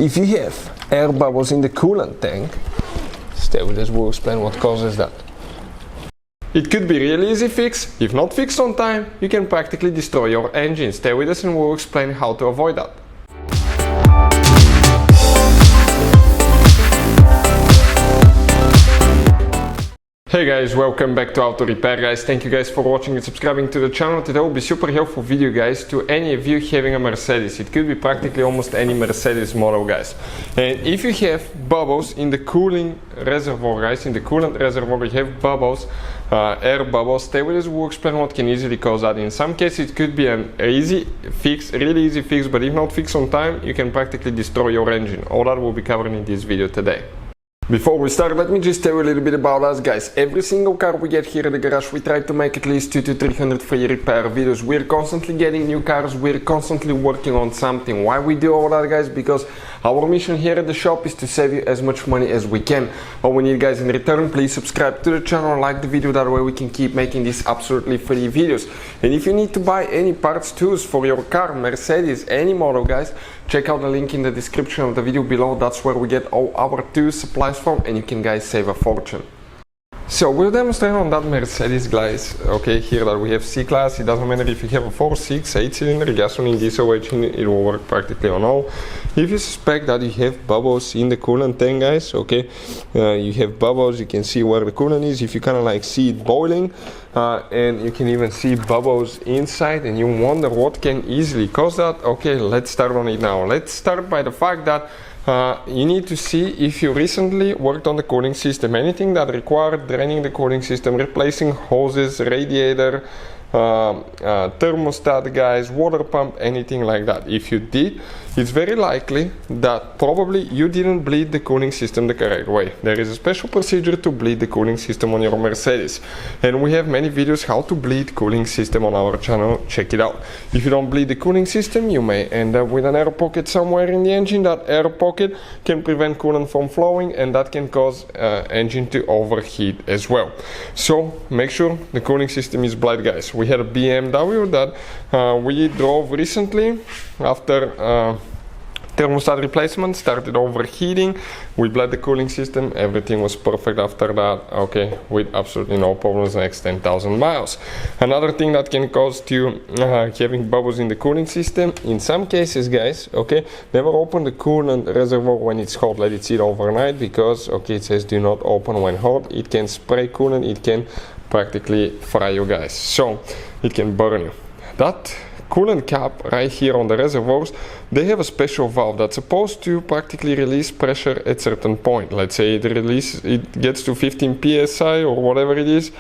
If you have air bubbles in the coolant tank, stay with us, we'll explain what causes that. It could be really easy fix. If not fixed on time, you can practically destroy your engine. Stay with us and we'll explain how to avoid that. Hey guys, welcome back to Auto Repair guys. Thank you guys for watching and subscribing to the channel. Today will be super helpful video guys to any of you having a Mercedes. It could be practically almost any Mercedes model guys. And if you have bubbles in the cooling reservoir guys, in the coolant reservoir you have bubbles, air bubbles, stay with us, we'll explain what can easily cause that. In some cases it could be an easy fix, really easy fix, but if not fixed on time, you can practically destroy your engine. All that will be covered in this video today. Before we start, let me just tell you a little bit about us guys. Every single car we get here at the garage, we try to make at least 200 to 300 free repair videos. We're constantly getting new cars, we're constantly working on something. Why we do all that guys? Because our mission here at the shop is to save you as much money as we can. All we need guys in return, please subscribe to the channel and like the video, that way we can keep making these absolutely free videos. And if you need to buy any parts, tools for your car, Mercedes, any model guys, check out the link in the description of the video below. That's where we get all our tools, supplies from, and you can guys save a fortune. So we'll demonstrate on that Mercedes guys, okay, here that we have C-Class. It doesn't matter if you have a 4, 6, 8 cylinder, gasoline, diesel engine, it will work practically on all. If you suspect that you have bubbles in the coolant tank guys, okay, you have bubbles, you can see where the coolant is, if you kind of like see it boiling, and you can even see bubbles inside and you wonder what can easily cause that, okay, let's start on it now. Let's start by the fact that you need to see if you recently worked on the cooling system. Anything that required draining the cooling system, replacing hoses, radiator, thermostat guys, water pump, anything like that. If you did, it's very likely that probably you didn't bleed the cooling system the correct way. There is a special procedure to bleed the cooling system on your Mercedes, and we have many videos how to bleed cooling system on our channel. Check it out. If you don't bleed the cooling system, you may end up with an air pocket somewhere in the engine. That air pocket can prevent coolant from flowing, and that can cause engine to overheat as well. So make sure the cooling system is bled guys. We had a BMW that we drove recently after thermostat replacement, started overheating. We bled the cooling system, everything was perfect after that, okay, with absolutely no problems next 10,000 miles. Another thing that can cause you having bubbles in the cooling system, in some cases guys, okay, never open the coolant reservoir when it's hot, let it sit overnight, because okay, it says do not open when hot. It can spray coolant, it can practically fry you guys, so it can burn you. That coolant cap right here on the reservoirs, they have a special valve that's supposed to practically release pressure at certain point. Let's say it gets to 15 psi or whatever it is.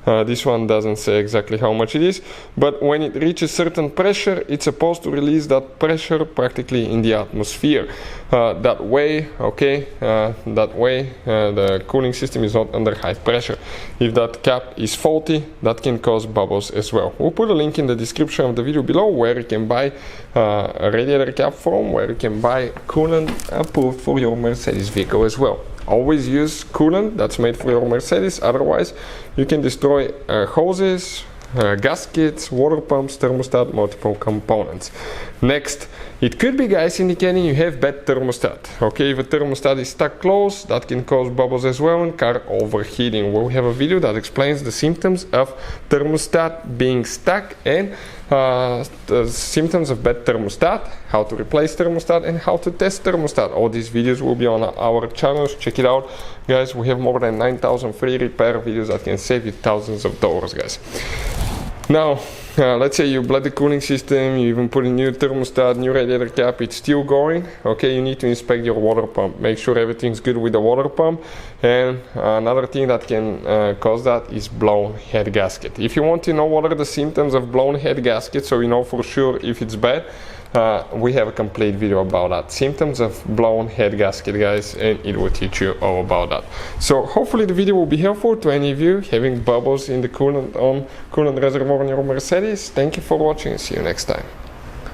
This one doesn't say exactly how much it is, but when it reaches certain pressure, it's supposed to release that pressure practically in the atmosphere. That way, okay, the cooling system is not under high pressure. If that cap is faulty, that can cause bubbles as well. We'll put a link in the description of the video below where you can buy a radiator cap from, where you can buy coolant approved for your Mercedes vehicle as well. Always use coolant that's made for your Mercedes, otherwise you can destroy hoses, gaskets, water pumps, thermostat, multiple components. Next, it could be guys indicating you have bad thermostat. Okay, if a thermostat is stuck close, that can cause bubbles as well and car overheating. We have a video that explains the symptoms of thermostat being stuck and the symptoms of bad thermostat, how to replace thermostat, and how to test thermostat. All these videos will be on our channels. Check it out guys. We have more than 9,000 free repair videos that can save you thousands of dollars guys. Now let's say you bled the cooling system, you even put a new thermostat, new radiator cap, it's still going, okay, you need to inspect your water pump, make sure everything's good with the water pump. And another thing that can cause that is blown head gasket. If you want to know what are the symptoms of blown head gasket, so you know for sure if it's bad, we have a complete video about that, symptoms of blown head gasket guys, and it will teach you all about that. So hopefully the video will be helpful to any of you having bubbles in the coolant reservoir on your Mercedes. Thank you for watching and see you next time.